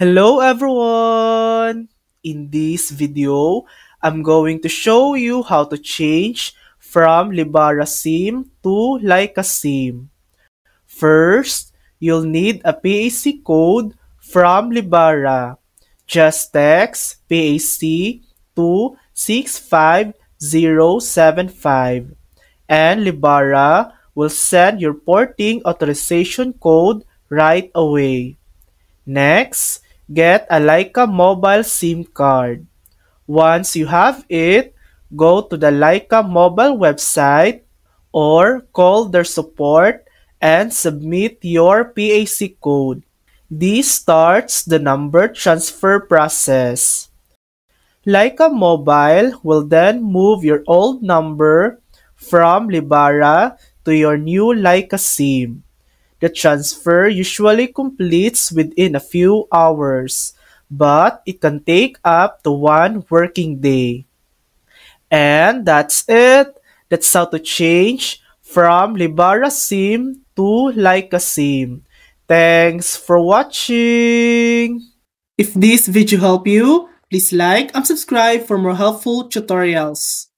Hello everyone! In this video, I'm going to show you how to change from Libara SIM to Leica SIM. First, you'll need a PAC code from Libara. Just text PAC to 65075 and Libara will send your porting authorization code right away. Next, get a Leica mobile SIM card. Once you have it, go to the Leica mobile website or call their support and submit your PAC code. This starts the number transfer process. Leica Mobile will then move your old number from Libara to your new Leica SIM. The transfer usually completes within a few hours, but it can take up to one working day. And that's it. That's how to change from Libara SIM to Leica SIM. Thanks for watching. If this video helped you, please like and subscribe for more helpful tutorials.